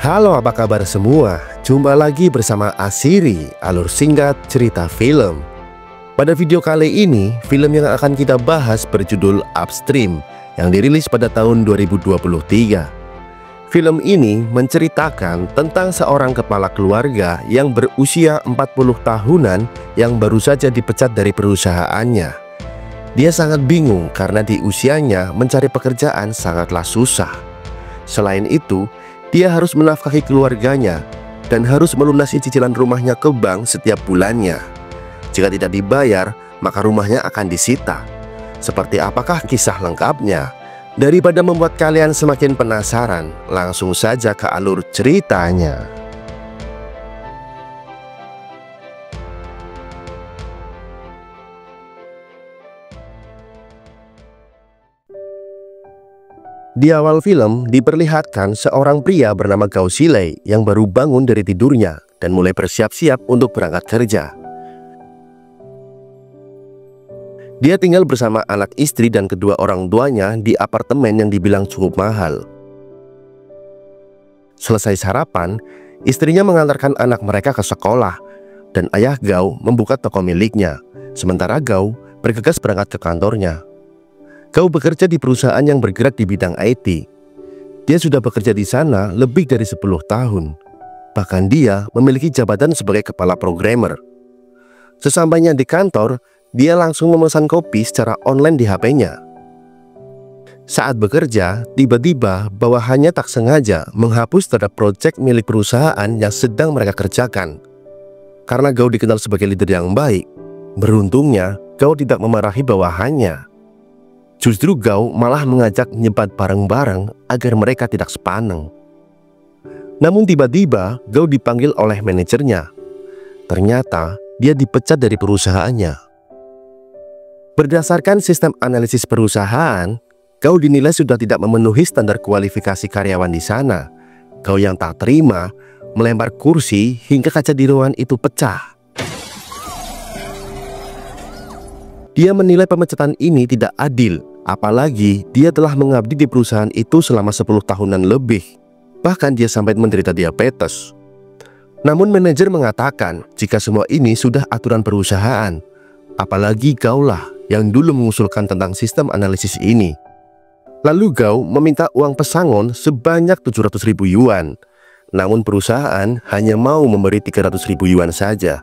Halo, apa kabar semua? Jumpa lagi bersama Asiri, alur singkat cerita film. Pada video kali ini, film yang akan kita bahas berjudul Upstream yang dirilis pada tahun 2023. Film ini menceritakan tentang seorang kepala keluarga yang berusia 40 tahunan yang baru saja dipecat dari perusahaannya. Dia sangat bingung karena di usianya mencari pekerjaan sangatlah susah. Selain itu, dia harus menafkahi keluarganya dan harus melunasi cicilan rumahnya ke bank setiap bulannya. Jika tidak dibayar, maka rumahnya akan disita. Seperti apakah kisah lengkapnya? Daripada membuat kalian semakin penasaran, langsung saja ke alur ceritanya. Di awal film diperlihatkan seorang pria bernama Gao Xilei yang baru bangun dari tidurnya dan mulai bersiap-siap untuk berangkat kerja. Dia tinggal bersama anak istri dan kedua orang tuanya di apartemen yang dibilang cukup mahal. Selesai sarapan, istrinya mengantarkan anak mereka ke sekolah dan ayah Gao membuka toko miliknya, sementara Gao bergegas berangkat ke kantornya. Gao bekerja di perusahaan yang bergerak di bidang IT. Dia sudah bekerja di sana lebih dari 10 tahun. Bahkan dia memiliki jabatan sebagai kepala programmer. Sesampainya di kantor, dia langsung memesan kopi secara online di HP-nya. Saat bekerja, tiba-tiba bawahannya tak sengaja menghapus terhadap proyek milik perusahaan yang sedang mereka kerjakan. Karena Gao dikenal sebagai leader yang baik, beruntungnya Gao tidak memarahi bawahannya. Justru Gao malah mengajak nyebat bareng-bareng agar mereka tidak sepaneng. Namun tiba-tiba Gao dipanggil oleh manajernya. Ternyata dia dipecat dari perusahaannya. Berdasarkan sistem analisis perusahaan, Gao dinilai sudah tidak memenuhi standar kualifikasi karyawan di sana. Gao yang tak terima melempar kursi hingga kaca di ruangan itu pecah. Dia menilai pemecatan ini tidak adil, apalagi dia telah mengabdi di perusahaan itu selama 10 tahunan lebih. Bahkan dia sampai menderita diabetes. Namun manajer mengatakan jika semua ini sudah aturan perusahaan, apalagi Gao lah yang dulu mengusulkan tentang sistem analisis ini. Lalu Gao meminta uang pesangon sebanyak 700.000 yuan. Namun perusahaan hanya mau memberi 300.000 yuan saja.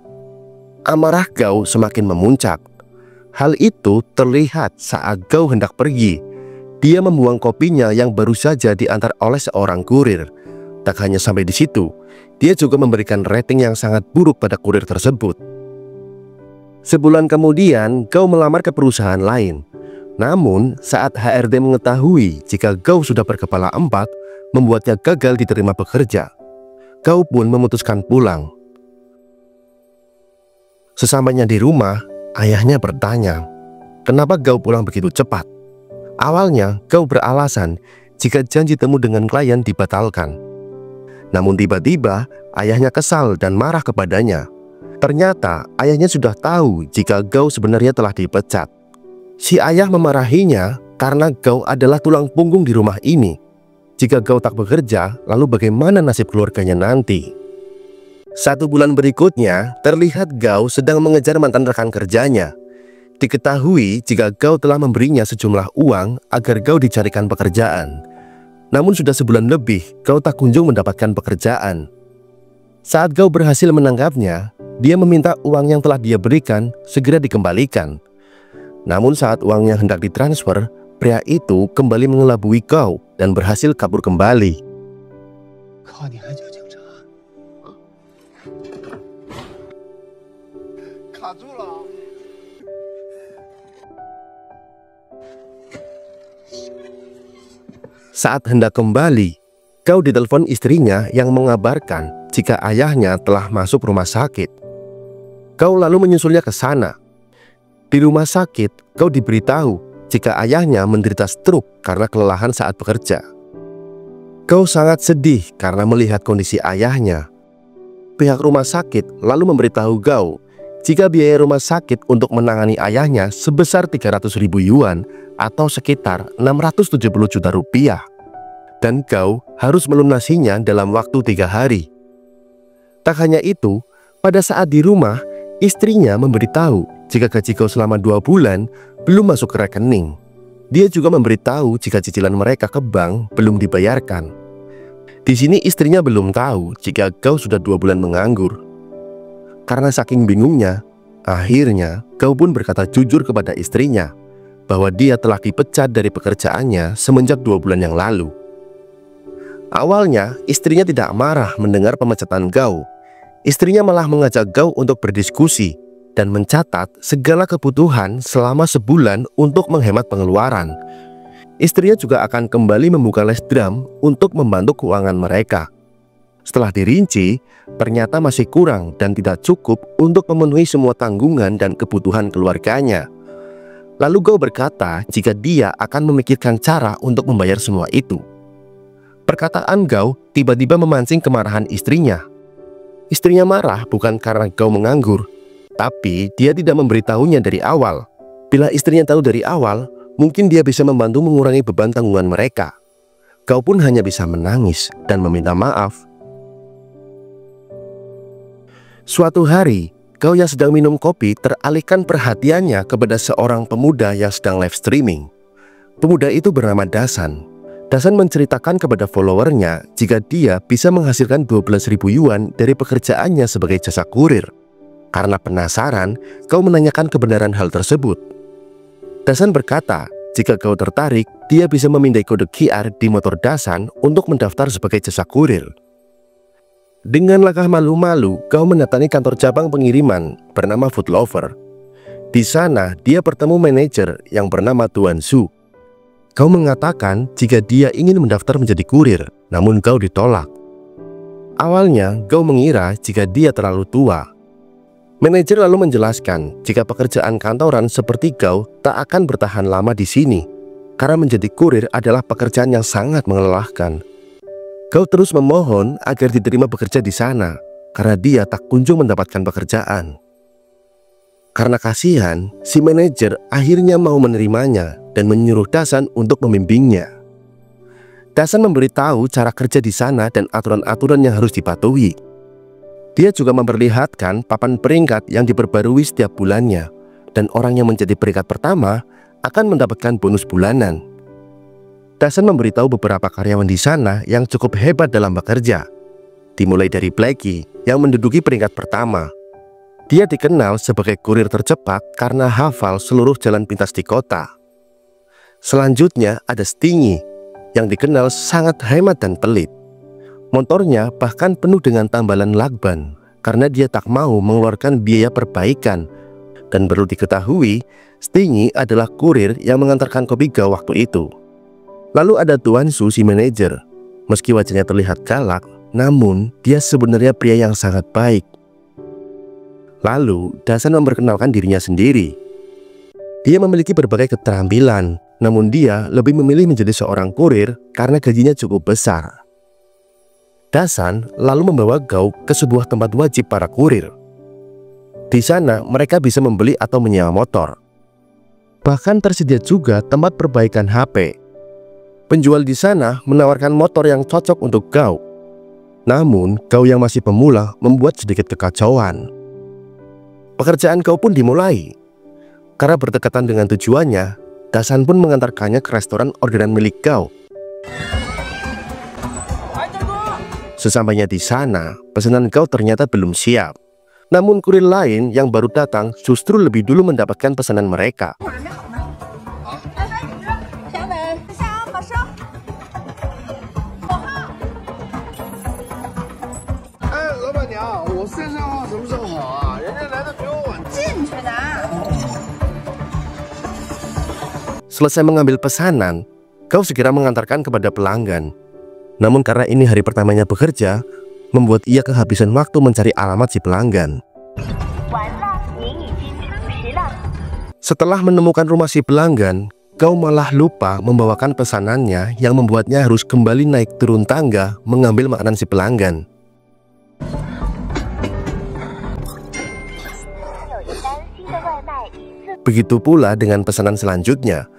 Amarah Gao semakin memuncak. Hal itu terlihat saat Gao hendak pergi. Dia membuang kopinya yang baru saja diantar oleh seorang kurir. Tak hanya sampai di situ, dia juga memberikan rating yang sangat buruk pada kurir tersebut. Sebulan kemudian, Gao melamar ke perusahaan lain. Namun, saat HRD mengetahui jika Gao sudah berkepala 4, membuatnya gagal diterima bekerja. Gao pun memutuskan pulang. Sesampainya di rumah, ayahnya bertanya, kenapa Gao pulang begitu cepat? Awalnya, Gao beralasan jika janji temu dengan klien dibatalkan. Namun tiba-tiba, ayahnya kesal dan marah kepadanya. Ternyata, ayahnya sudah tahu jika Gao sebenarnya telah dipecat. Si ayah memarahinya karena Gao adalah tulang punggung di rumah ini. Jika Gao tak bekerja, lalu bagaimana nasib keluarganya nanti? 1 bulan berikutnya, terlihat Gao sedang mengejar mantan rekan kerjanya. Diketahui jika Gao telah memberinya sejumlah uang agar Gao dicarikan pekerjaan. Namun sudah sebulan lebih, Gao tak kunjung mendapatkan pekerjaan. Saat Gao berhasil menangkapnya, dia meminta uang yang telah dia berikan segera dikembalikan. Namun saat uangnya hendak ditransfer, pria itu kembali mengelabui Gao dan berhasil kabur kembali. Saat hendak kembali, Gao ditelepon istrinya yang mengabarkan jika ayahnya telah masuk rumah sakit. Gao lalu menyusulnya ke sana. Di rumah sakit, Gao diberitahu jika ayahnya menderita stroke karena kelelahan saat bekerja. Gao sangat sedih karena melihat kondisi ayahnya. Pihak rumah sakit lalu memberitahu Gao jika biaya rumah sakit untuk menangani ayahnya sebesar 300.000 yuan atau sekitar 670 juta rupiah. dan kau harus melunasinya dalam waktu 3 hari. Tak hanya itu, pada saat di rumah, istrinya memberitahu jika gaji kau selama 2 bulan belum masuk ke rekening. Dia juga memberitahu jika cicilan mereka ke bank belum dibayarkan. Di sini istrinya belum tahu jika kau sudah 2 bulan menganggur. Karena saking bingungnya, akhirnya kau pun berkata jujur kepada istrinya bahwa dia telah dipecat dari pekerjaannya semenjak 2 bulan yang lalu. Awalnya, istrinya tidak marah mendengar pemecatan kau. Istrinya malah mengajak kau untuk berdiskusi dan mencatat segala kebutuhan selama sebulan untuk menghemat pengeluaran. Istrinya juga akan kembali membuka les drum untuk membantu keuangan mereka. Setelah dirinci, ternyata masih kurang dan tidak cukup untuk memenuhi semua tanggungan dan kebutuhan keluarganya. Lalu kau berkata jika dia akan memikirkan cara untuk membayar semua itu. Perkataan kau tiba-tiba memancing kemarahan istrinya. Istrinya marah bukan karena kau menganggur, tapi dia tidak memberitahunya dari awal. Bila istrinya tahu dari awal, mungkin dia bisa membantu mengurangi beban tanggungan mereka. Kau pun hanya bisa menangis dan meminta maaf. Suatu hari, kau yang sedang minum kopi teralihkan perhatiannya kepada seorang pemuda yang sedang live streaming. Pemuda itu bernama Dasan. Dasan menceritakan kepada followernya jika dia bisa menghasilkan 12.000 yuan dari pekerjaannya sebagai jasa kurir. Karena penasaran, kau menanyakan kebenaran hal tersebut. Dasan berkata, jika kau tertarik, dia bisa memindai kode QR di motor Dasan untuk mendaftar sebagai jasa kurir. Dengan langkah malu-malu, kau mendatangi kantor cabang pengiriman bernama Food Lover. Di sana, dia bertemu manajer yang bernama Tuan Su. Kau mengatakan jika dia ingin mendaftar menjadi kurir, namun kau ditolak. Awalnya, kau mengira jika dia terlalu tua. Manajer lalu menjelaskan jika pekerjaan kantoran seperti kau tak akan bertahan lama di sini, karena menjadi kurir adalah pekerjaan yang sangat melelahkan. Kau terus memohon agar diterima bekerja di sana, karena dia tak kunjung mendapatkan pekerjaan. Karena kasihan, si manajer akhirnya mau menerimanya dan menyuruh Dasan untuk membimbingnya. Dasan memberitahu cara kerja di sana dan aturan-aturan yang harus dipatuhi. Dia juga memperlihatkan papan peringkat yang diperbarui setiap bulannya, dan orang yang menjadi peringkat pertama akan mendapatkan bonus bulanan. Dasan memberitahu beberapa karyawan di sana yang cukup hebat dalam bekerja, dimulai dari Blackie yang menduduki peringkat pertama. Dia dikenal sebagai kurir tercepat karena hafal seluruh jalan pintas di kota. Selanjutnya ada Stingy yang dikenal sangat hemat dan pelit. Motornya bahkan penuh dengan tambalan lakban karena dia tak mau mengeluarkan biaya perbaikan. Dan perlu diketahui, Stingy adalah kurir yang mengantarkan kopi kau waktu itu. Lalu ada Tuan Su, si manajer. Meski wajahnya terlihat galak, namun dia sebenarnya pria yang sangat baik. Lalu Dasan memperkenalkan dirinya sendiri. Dia memiliki berbagai keterampilan, namun dia lebih memilih menjadi seorang kurir karena gajinya cukup besar. Dasan lalu membawa kau ke sebuah tempat wajib para kurir. Di sana mereka bisa membeli atau menyewa motor. Bahkan tersedia juga tempat perbaikan HP. Penjual di sana menawarkan motor yang cocok untuk kau. Namun kau yang masih pemula membuat sedikit kekacauan. Pekerjaan kau pun dimulai. Karena berdekatan dengan tujuannya, Dasan pun mengantarkannya ke restoran orderan milik kau. Sesampainya di sana, pesanan kau ternyata belum siap. Namun kurir lain yang baru datang justru lebih dulu mendapatkan pesanan mereka. Selesai mengambil pesanan, kau segera mengantarkan kepada pelanggan. Namun karena ini hari pertamanya bekerja, membuat ia kehabisan waktu mencari alamat si pelanggan. Setelah menemukan rumah si pelanggan, kau malah lupa membawakan pesanannya yang membuatnya harus kembali naik turun tangga mengambil makanan si pelanggan. Begitu pula dengan pesanan selanjutnya.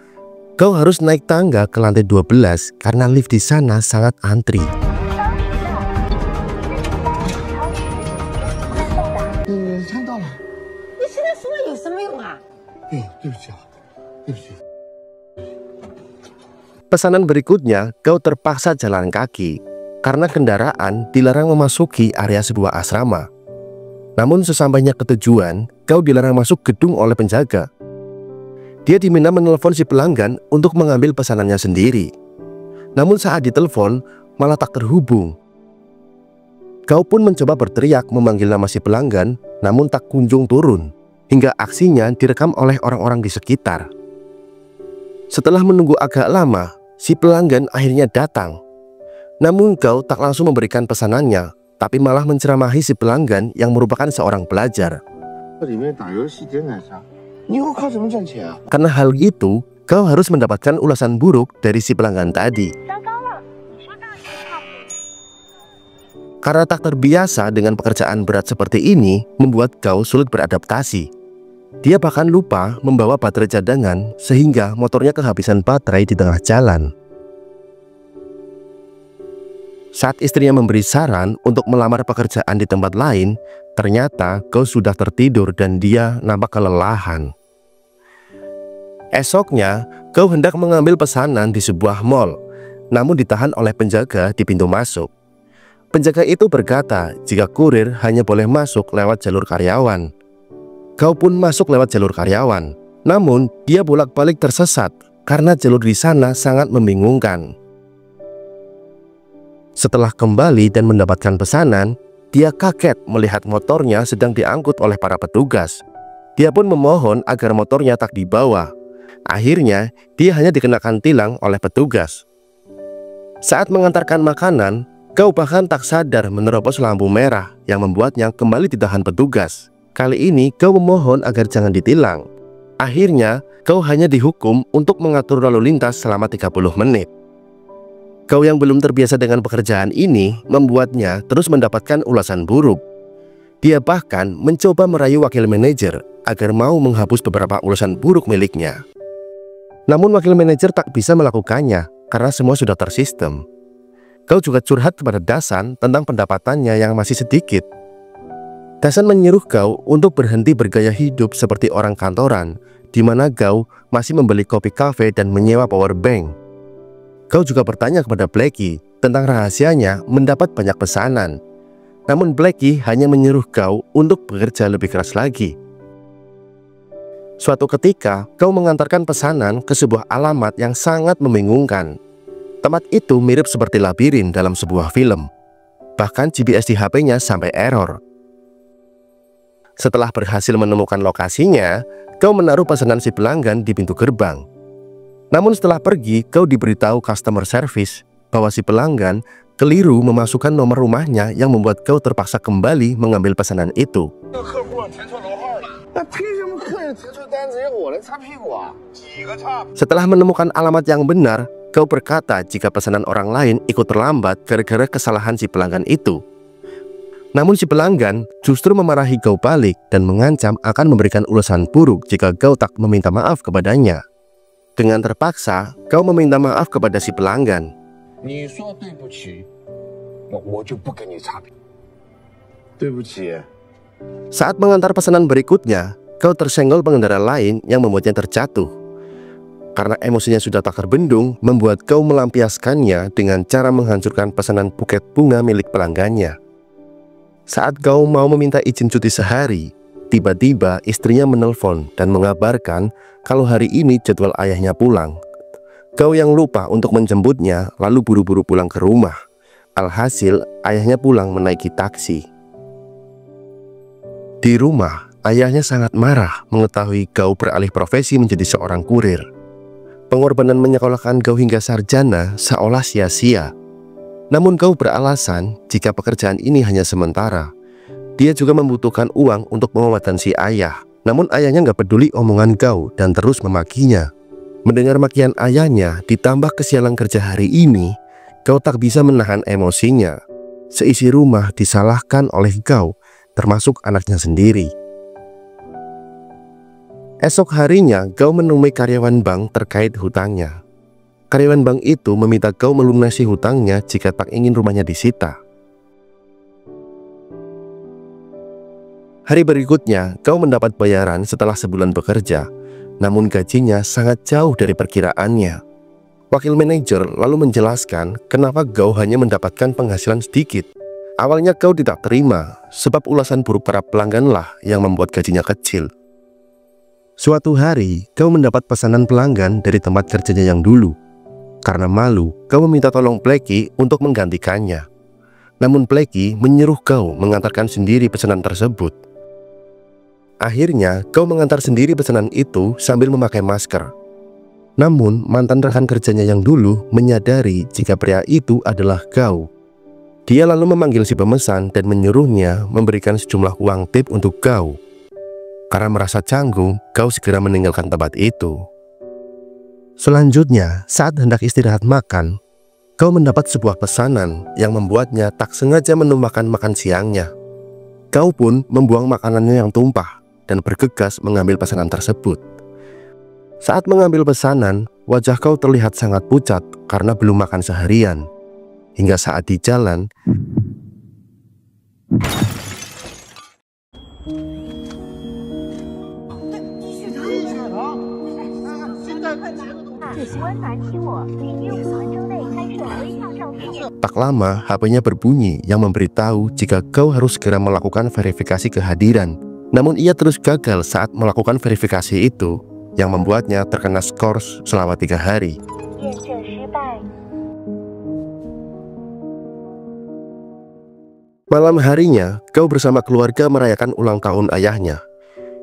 Kau harus naik tangga ke lantai 12 karena lift di sana sangat antri. Pesanan berikutnya, kau terpaksa jalan kaki karena kendaraan dilarang memasuki area sebuah asrama. Namun sesampainya ke tujuan, kau dilarang masuk gedung oleh penjaga. Dia diminta menelpon si pelanggan untuk mengambil pesanannya sendiri. Namun saat ditelepon, malah tak terhubung. Kau pun mencoba berteriak memanggil nama si pelanggan, namun tak kunjung turun, hingga aksinya direkam oleh orang-orang di sekitar. Setelah menunggu agak lama, si pelanggan akhirnya datang. Namun kau tak langsung memberikan pesanannya, tapi malah menceramahi si pelanggan yang merupakan seorang pelajar. Karena hal itu, kau harus mendapatkan ulasan buruk dari si pelanggan tadi. Karena tak terbiasa dengan pekerjaan berat seperti ini, membuat kau sulit beradaptasi. Dia bahkan lupa membawa baterai cadangan sehingga motornya kehabisan baterai di tengah jalan. Saat istrinya memberi saran untuk melamar pekerjaan di tempat lain, ternyata kau sudah tertidur dan dia nampak kelelahan. Esoknya, kau hendak mengambil pesanan di sebuah mall, namun ditahan oleh penjaga di pintu masuk. Penjaga itu berkata jika kurir hanya boleh masuk lewat jalur karyawan. Kau pun masuk lewat jalur karyawan, namun dia bolak-balik tersesat karena jalur di sana sangat membingungkan. Setelah kembali dan mendapatkan pesanan, dia kaget melihat motornya sedang diangkut oleh para petugas. Dia pun memohon agar motornya tak dibawa. Akhirnya, dia hanya dikenakan tilang oleh petugas. Saat mengantarkan makanan, kau bahkan tak sadar menerobos lampu merah yang membuatnya kembali ditahan petugas. Kali ini kau memohon agar jangan ditilang. Akhirnya, kau hanya dihukum untuk mengatur lalu lintas selama 30 menit. Kau yang belum terbiasa dengan pekerjaan ini membuatnya terus mendapatkan ulasan buruk. Dia bahkan mencoba merayu wakil manajer agar mau menghapus beberapa ulasan buruk miliknya. Namun wakil manajer tak bisa melakukannya karena semua sudah tersistem. Kau juga curhat kepada Dasan tentang pendapatannya yang masih sedikit. Dasan menyuruh kau untuk berhenti bergaya hidup seperti orang kantoran, di mana kau masih membeli kopi kafe dan menyewa power bank. Kau juga bertanya kepada Blackie tentang rahasianya mendapat banyak pesanan. Namun Blackie hanya menyuruh kau untuk bekerja lebih keras lagi. Suatu ketika, kau mengantarkan pesanan ke sebuah alamat yang sangat membingungkan. Tempat itu mirip seperti labirin dalam sebuah film. Bahkan GPS di HP-nya sampai error. Setelah berhasil menemukan lokasinya, kau menaruh pesanan si pelanggan di pintu gerbang. Namun setelah pergi, kau diberitahu customer service bahwa si pelanggan keliru memasukkan nomor rumahnya yang membuat kau terpaksa kembali mengambil pesanan itu. Setelah menemukan alamat yang benar, kau berkata jika pesanan orang lain ikut terlambat gara-gara kesalahan si pelanggan itu. Namun si pelanggan justru memarahi kau balik dan mengancam akan memberikan ulasan buruk jika kau tak meminta maaf kepadanya. Dengan terpaksa, kau meminta maaf kepada si pelanggan. Saat mengantar pesanan berikutnya, kau tersenggol pengendara lain yang membuatnya terjatuh. Karena emosinya sudah tak terbendung, membuat kau melampiaskannya dengan cara menghancurkan pesanan buket bunga milik pelanggannya. Saat kau mau meminta izin cuti sehari, tiba-tiba istrinya menelpon dan mengabarkan kalau hari ini jadwal ayahnya pulang. Kau yang lupa untuk menjemputnya lalu buru-buru pulang ke rumah. Alhasil, ayahnya pulang menaiki taksi. Di rumah, ayahnya sangat marah mengetahui kau beralih profesi menjadi seorang kurir. Pengorbanan menyekolahkan kau hingga sarjana seolah sia-sia. Namun kau beralasan jika pekerjaan ini hanya sementara. Dia juga membutuhkan uang untuk pengobatan si ayah. Namun ayahnya nggak peduli omongan kau dan terus memakinya. Mendengar makian ayahnya ditambah kesialan kerja hari ini, kau tak bisa menahan emosinya. Seisi rumah disalahkan oleh kau, termasuk anaknya sendiri. Esok harinya, Gao menemui karyawan bank terkait hutangnya. Karyawan bank itu meminta Gao melunasi hutangnya jika tak ingin rumahnya disita. Hari berikutnya, Gao mendapat bayaran setelah sebulan bekerja, namun gajinya sangat jauh dari perkiraannya. Wakil manajer lalu menjelaskan kenapa Gao hanya mendapatkan penghasilan sedikit. Awalnya Gao tidak terima, sebab ulasan buruk para pelangganlah yang membuat gajinya kecil. Suatu hari, Gao mendapat pesanan pelanggan dari tempat kerjanya yang dulu. Karena malu, Gao meminta tolong Blackie untuk menggantikannya. Namun Blackie menyuruh Gao mengantarkan sendiri pesanan tersebut. Akhirnya, Gao mengantar sendiri pesanan itu sambil memakai masker. Namun, mantan rekan kerjanya yang dulu menyadari jika pria itu adalah Gao. Dia lalu memanggil si pemesan dan menyuruhnya memberikan sejumlah uang tip untuk Gao. Karena merasa canggung, Gao segera meninggalkan tempat itu. Selanjutnya, saat hendak istirahat makan, Gao mendapat sebuah pesanan yang membuatnya tak sengaja menumpahkan makan siangnya. Gao pun membuang makanannya yang tumpah dan bergegas mengambil pesanan tersebut. Saat mengambil pesanan, wajah Gao terlihat sangat pucat karena belum makan seharian. Hingga saat di jalan, tak lama HP-nya berbunyi yang memberitahu jika Gao harus segera melakukan verifikasi kehadiran. Namun ia terus gagal saat melakukan verifikasi itu, yang membuatnya terkena skors selama 3 hari. Malam harinya, Gao bersama keluarga merayakan ulang tahun ayahnya.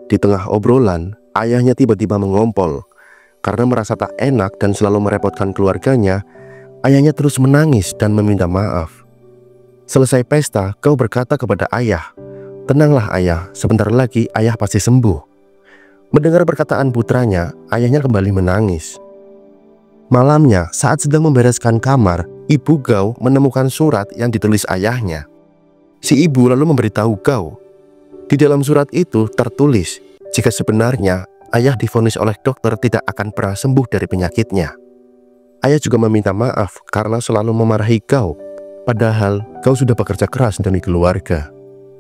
Di tengah obrolan, ayahnya tiba-tiba mengompol. Karena merasa tak enak dan selalu merepotkan keluarganya, ayahnya terus menangis dan meminta maaf. Selesai pesta, Gao berkata kepada ayah, "Tenanglah ayah, sebentar lagi ayah pasti sembuh." Mendengar perkataan putranya, ayahnya kembali menangis. Malamnya, saat sedang membereskan kamar, ibu Gao menemukan surat yang ditulis ayahnya. Si ibu lalu memberitahu Gao. Di dalam surat itu tertulis jika sebenarnya ayah divonis oleh dokter tidak akan pernah sembuh dari penyakitnya. Ayah juga meminta maaf karena selalu memarahi Gao, padahal Gao sudah bekerja keras demi keluarga.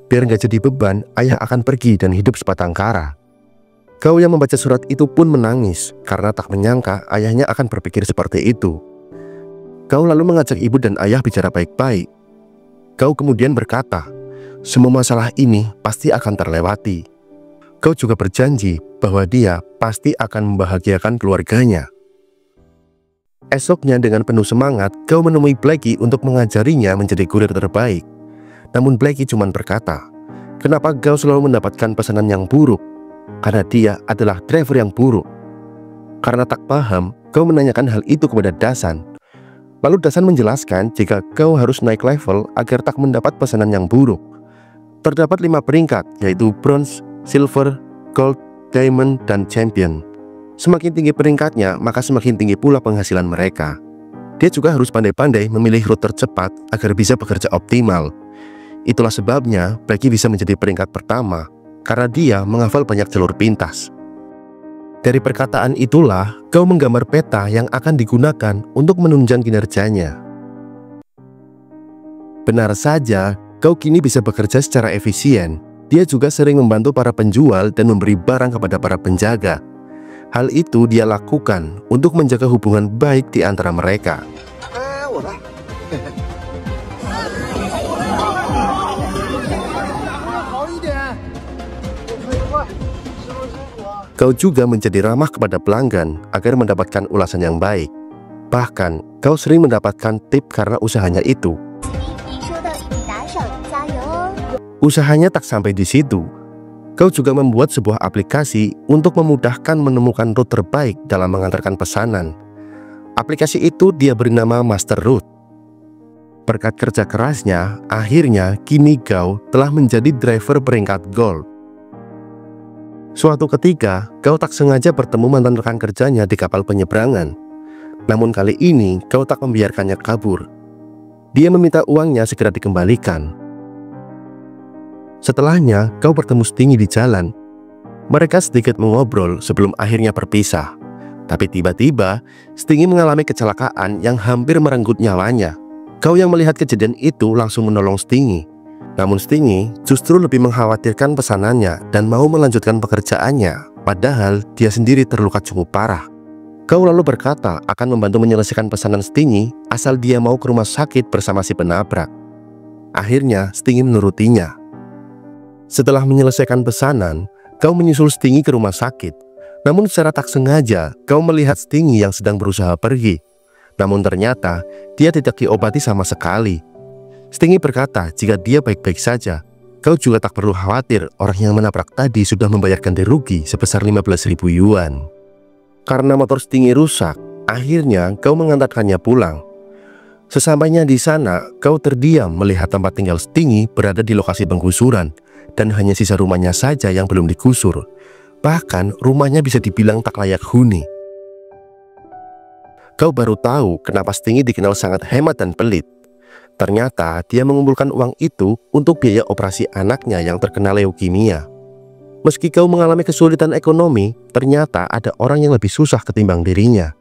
Biar nggak jadi beban, ayah akan pergi dan hidup sebatang kara. Gao yang membaca surat itu pun menangis karena tak menyangka ayahnya akan berpikir seperti itu. Gao lalu mengajak ibu dan ayah bicara baik-baik. Gao kemudian berkata, semua masalah ini pasti akan terlewati. Gao juga berjanji bahwa dia pasti akan membahagiakan keluarganya. Esoknya dengan penuh semangat, Gao menemui Blackie untuk mengajarinya menjadi kurir terbaik. Namun Blackie cuma berkata, kenapa Gao selalu mendapatkan pesanan yang buruk? Karena dia adalah driver yang buruk. Karena tak paham, Gao menanyakan hal itu kepada Dasan. Lalu Dasan menjelaskan jika Gao harus naik level agar tak mendapat pesanan yang buruk. Terdapat 5 peringkat, yaitu Bronze, Silver, Gold, Diamond, dan Champion. Semakin tinggi peringkatnya, maka semakin tinggi pula penghasilan mereka. Dia juga harus pandai-pandai memilih rute tercepat agar bisa bekerja optimal. Itulah sebabnya Blackie bisa menjadi peringkat pertama, karena dia menghafal banyak jalur pintas. Dari perkataan itulah, Gao menggambar peta yang akan digunakan untuk menunjang kinerjanya. Benar saja, Gao kini bisa bekerja secara efisien. Dia juga sering membantu para penjual dan memberi barang kepada para penjaga. Hal itu dia lakukan untuk menjaga hubungan baik di antara mereka. Gao juga menjadi ramah kepada pelanggan agar mendapatkan ulasan yang baik. Bahkan, Gao sering mendapatkan tip karena usahanya itu. Usahanya tak sampai di situ. Gao juga membuat sebuah aplikasi untuk memudahkan menemukan rute terbaik dalam mengantarkan pesanan. Aplikasi itu dia beri nama Master Route. Berkat kerja kerasnya, akhirnya kini Gao telah menjadi driver peringkat Gold. Suatu ketika, Gao tak sengaja bertemu mantan rekan kerjanya di kapal penyeberangan. Namun kali ini, Gao tak membiarkannya kabur. Dia meminta uangnya segera dikembalikan. Setelahnya, Gao bertemu Stingy di jalan. Mereka sedikit mengobrol sebelum akhirnya berpisah. Tapi tiba-tiba, Stingy mengalami kecelakaan yang hampir merenggut nyawanya. Kau yang melihat kejadian itu langsung menolong Stingy. Namun Stingy justru lebih mengkhawatirkan pesanannya dan mau melanjutkan pekerjaannya, padahal dia sendiri terluka cukup parah. Kau lalu berkata akan membantu menyelesaikan pesanan Stingy asal dia mau ke rumah sakit bersama si penabrak. Akhirnya Stingy menurutinya. Setelah menyelesaikan pesanan, kau menyusul Stingy ke rumah sakit. Namun secara tak sengaja, kau melihat Stingy yang sedang berusaha pergi. Namun ternyata, dia tidak diobati sama sekali. Stingy berkata jika dia baik-baik saja. Kau juga tak perlu khawatir, orang yang menabrak tadi sudah membayar ganti rugi sebesar 15.000 yuan. Karena motor Stingy rusak, akhirnya kau mengantarkannya pulang. Sesampainya di sana, kau terdiam melihat tempat tinggal Stingy berada di lokasi penggusuran. Dan hanya sisa rumahnya saja yang belum digusur. Bahkan rumahnya bisa dibilang tak layak huni. Kau baru tahu kenapa Stingy dikenal sangat hemat dan pelit. Ternyata dia mengumpulkan uang itu untuk biaya operasi anaknya yang terkena leukemia. Meski kau mengalami kesulitan ekonomi, ternyata ada orang yang lebih susah ketimbang dirinya.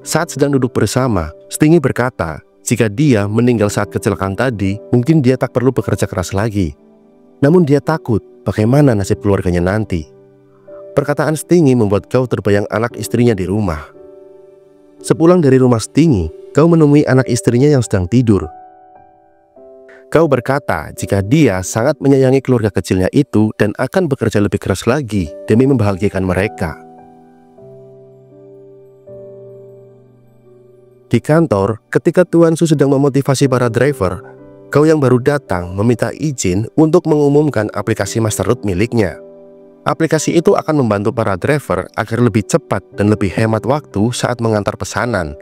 Saat sedang duduk bersama, Stingy berkata jika dia meninggal saat kecelakaan tadi, mungkin dia tak perlu bekerja keras lagi. Namun dia takut bagaimana nasib keluarganya nanti. Perkataan Stingy membuat kau terbayang anak istrinya di rumah. Sepulang dari rumah Stingy, kau menemui anak istrinya yang sedang tidur. Kau berkata jika dia sangat menyayangi keluarga kecilnya itu dan akan bekerja lebih keras lagi demi membahagiakan mereka. Di kantor, ketika Tuan Su sedang memotivasi para driver, kau yang baru datang meminta izin untuk mengumumkan aplikasi Masterroot miliknya. Aplikasi itu akan membantu para driver agar lebih cepat dan lebih hemat waktu saat mengantar pesanan.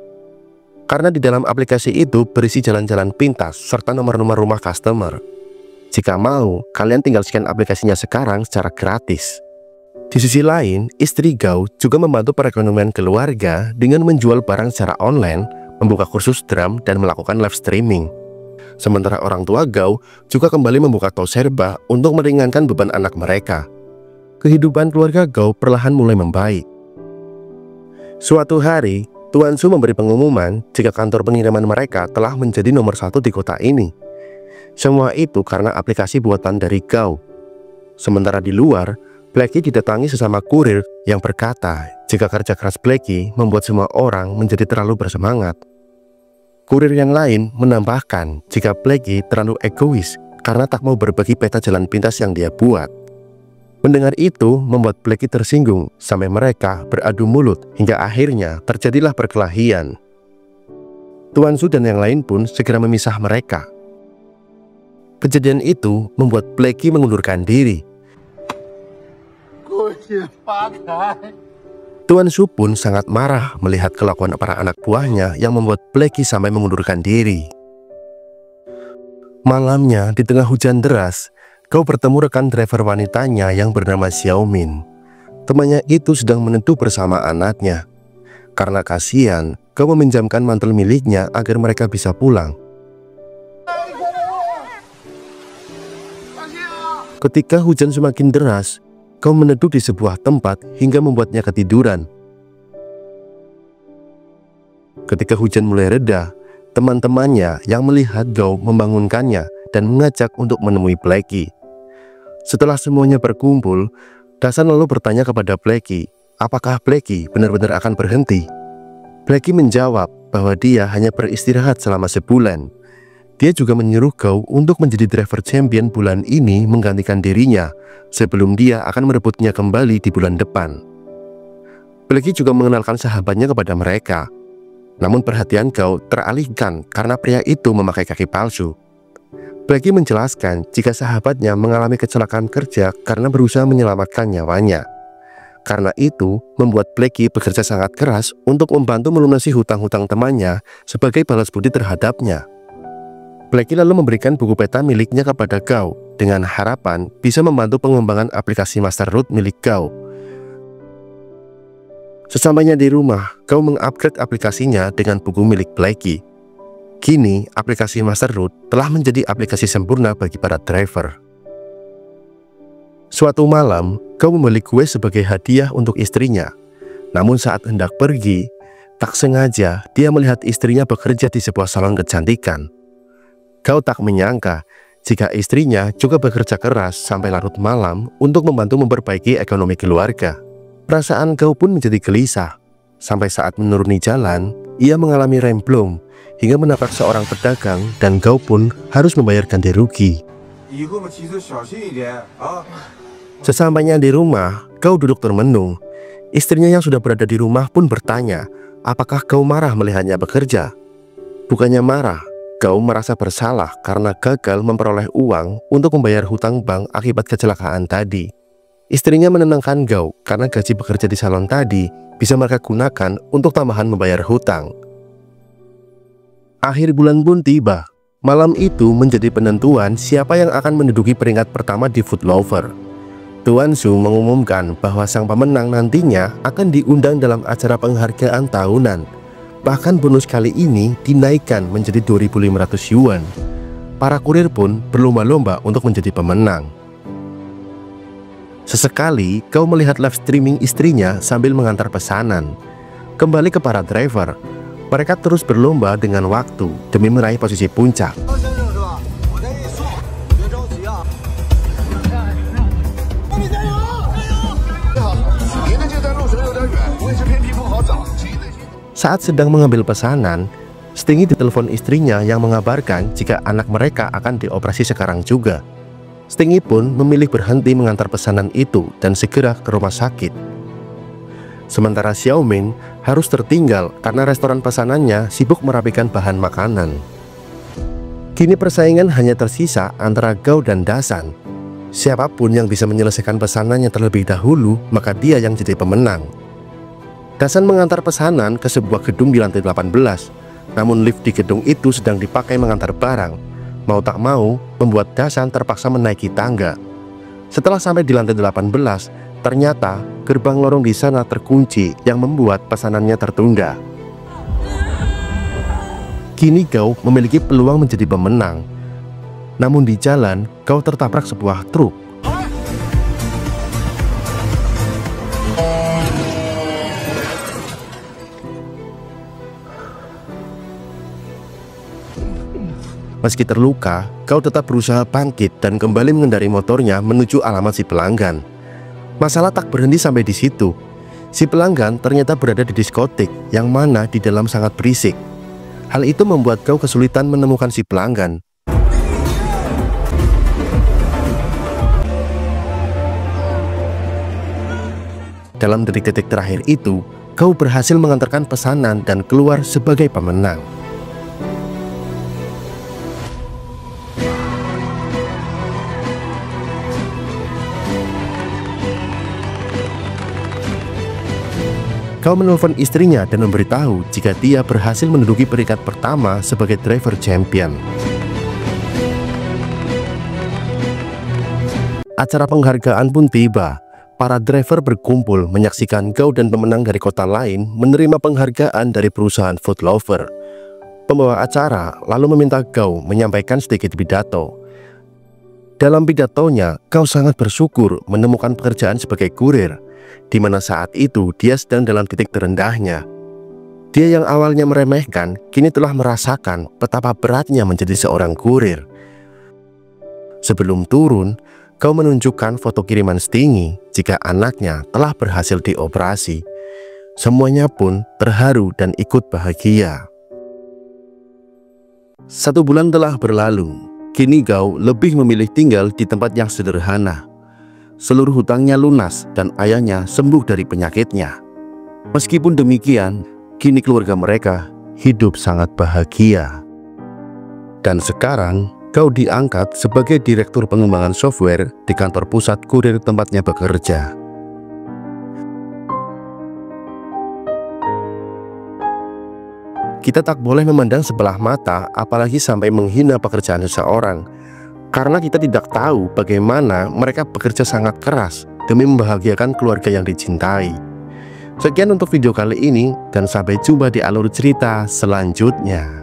Karena di dalam aplikasi itu berisi jalan-jalan pintas serta nomor-nomor rumah customer. Jika mau, kalian tinggal scan aplikasinya sekarang secara gratis. Di sisi lain, istri Gao juga membantu perekonomian keluarga dengan menjual barang secara online, membuka kursus drum, dan melakukan live streaming. Sementara orang tua Gao juga kembali membuka toko serba untuk meringankan beban anak mereka. Kehidupan keluarga Gao perlahan mulai membaik. Suatu hari, Tuan Su memberi pengumuman jika kantor pengiriman mereka telah menjadi nomor 1 di kota ini. Semua itu karena aplikasi buatan dari Gao. Sementara di luar, Blackie didatangi sesama kurir yang berkata jika kerja keras Blackie membuat semua orang menjadi terlalu bersemangat. Kurir yang lain menambahkan jika Blackie terlalu egois karena tak mau berbagi peta jalan pintas yang dia buat. Mendengar itu membuat Blackie tersinggung sampai mereka beradu mulut hingga akhirnya terjadilah perkelahian. Tuan Su dan yang lain pun segera memisah mereka. Kejadian itu membuat Blackie mengundurkan diri. Tuan Su pun sangat marah melihat kelakuan para anak buahnya yang membuat Blackie sampai mengundurkan diri. Malamnya di tengah hujan deras, kau bertemu rekan driver wanitanya yang bernama Xiaomin. Temannya itu sedang meneduh bersama anaknya. Karena kasihan, kau meminjamkan mantel miliknya agar mereka bisa pulang. Ketika hujan semakin deras, kau meneduh di sebuah tempat hingga membuatnya ketiduran. Ketika hujan mulai reda, teman-temannya yang melihat Gao membangunkannya dan mengajak untuk menemui Blackie. Setelah semuanya berkumpul, Dasan lalu bertanya kepada Blackie, apakah Blackie benar-benar akan berhenti? Blackie menjawab bahwa dia hanya beristirahat selama sebulan. Dia juga menyuruh Gao untuk menjadi driver champion bulan ini menggantikan dirinya sebelum dia akan merebutnya kembali di bulan depan. Blackie juga mengenalkan sahabatnya kepada mereka. Namun perhatian Gao teralihkan karena pria itu memakai kaki palsu. Blackie menjelaskan jika sahabatnya mengalami kecelakaan kerja karena berusaha menyelamatkan nyawanya. Karena itu membuat Blackie bekerja sangat keras untuk membantu melunasi hutang-hutang temannya sebagai balas budi terhadapnya. Blackie lalu memberikan buku peta miliknya kepada Gao dengan harapan bisa membantu pengembangan aplikasi Masterroot milik Gao. Sesampainya di rumah, Gao mengupgrade aplikasinya dengan buku milik Blackie. Kini, aplikasi Masterroot telah menjadi aplikasi sempurna bagi para driver. Suatu malam, Kau membeli kue sebagai hadiah untuk istrinya. Namun saat hendak pergi, tak sengaja dia melihat istrinya bekerja di sebuah salon kecantikan. Kau tak menyangka jika istrinya juga bekerja keras sampai larut malam untuk membantu memperbaiki ekonomi keluarga. Perasaan kau pun menjadi gelisah. Sampai saat menuruni jalan, ia mengalami remblong hingga menabrak seorang pedagang dan kau pun harus membayar ganti rugi. Sesampainya di rumah, kau duduk termenung. Istrinya yang sudah berada di rumah pun bertanya, apakah kau marah melihatnya bekerja? Bukannya marah, kau merasa bersalah karena gagal memperoleh uang untuk membayar hutang bank akibat kecelakaan tadi. Istrinya menenangkan kau karena gaji bekerja di salon tadi bisa mereka gunakan untuk tambahan membayar hutang. Akhir bulan pun tiba. Malam itu menjadi penentuan siapa yang akan menduduki peringkat pertama di Food Lover. Tuan Su mengumumkan bahwa sang pemenang nantinya akan diundang dalam acara penghargaan tahunan. Bahkan bonus kali ini dinaikkan menjadi 2.500 yuan. Para kurir pun berlomba-lomba untuk menjadi pemenang. Sesekali kau melihat live streaming istrinya sambil mengantar pesanan. Kembali ke para driver, mereka terus berlomba dengan waktu demi meraih posisi puncak. Saat sedang mengambil pesanan, Stingy ditelepon istrinya yang mengabarkan jika anak mereka akan dioperasi sekarang juga. Stingy pun memilih berhenti mengantar pesanan itu dan segera ke rumah sakit. Sementara Xiaomin harus tertinggal karena restoran pesanannya sibuk merapikan bahan makanan. Kini persaingan hanya tersisa antara Gao dan Dasan. Siapapun yang bisa menyelesaikan pesanannya terlebih dahulu, maka dia yang jadi pemenang. Dasan mengantar pesanan ke sebuah gedung di lantai 18. Namun lift di gedung itu sedang dipakai mengantar barang. Mau tak mau, membuat Dasan terpaksa menaiki tangga. Setelah sampai di lantai 18, ternyata gerbang lorong di sana terkunci yang membuat pesanannya tertunda. Kini Gao memiliki peluang menjadi pemenang. Namun di jalan, Gao tertabrak sebuah truk. Meski terluka, Gao tetap berusaha bangkit dan kembali mengendarai motornya menuju alamat si pelanggan. Masalah tak berhenti sampai di situ. Si pelanggan ternyata berada di diskotik yang mana di dalam sangat berisik. Hal itu membuat Gao kesulitan menemukan si pelanggan. Dalam detik-detik terakhir itu, Gao berhasil mengantarkan pesanan dan keluar sebagai pemenang. Gao menelpon istrinya dan memberitahu jika dia berhasil menduduki peringkat pertama sebagai driver champion. Acara penghargaan pun tiba. Para driver berkumpul menyaksikan Gao dan pemenang dari kota lain menerima penghargaan dari perusahaan Food Lover. Pembawa acara lalu meminta Gao menyampaikan sedikit pidato. Dalam pidatonya, Gao sangat bersyukur menemukan pekerjaan sebagai kurir, di mana saat itu dia sedang dalam titik terendahnya. Dia yang awalnya meremehkan, kini telah merasakan betapa beratnya menjadi seorang kurir. Sebelum turun, Gao menunjukkan foto kiriman Stingy jika anaknya telah berhasil dioperasi. Semuanya pun terharu dan ikut bahagia. 1 bulan telah berlalu. Kini Gao lebih memilih tinggal di tempat yang sederhana. Seluruh hutangnya lunas dan ayahnya sembuh dari penyakitnya. Meskipun demikian, kini keluarga mereka hidup sangat bahagia. Dan sekarang, Gao diangkat sebagai direktur pengembangan software di kantor pusat kurir tempatnya bekerja. Kita tak boleh memandang sebelah mata, apalagi sampai menghina pekerjaan seseorang. Karena kita tidak tahu bagaimana mereka bekerja sangat keras demi membahagiakan keluarga yang dicintai. Sekian untuk video kali ini dan sampai jumpa di alur cerita selanjutnya.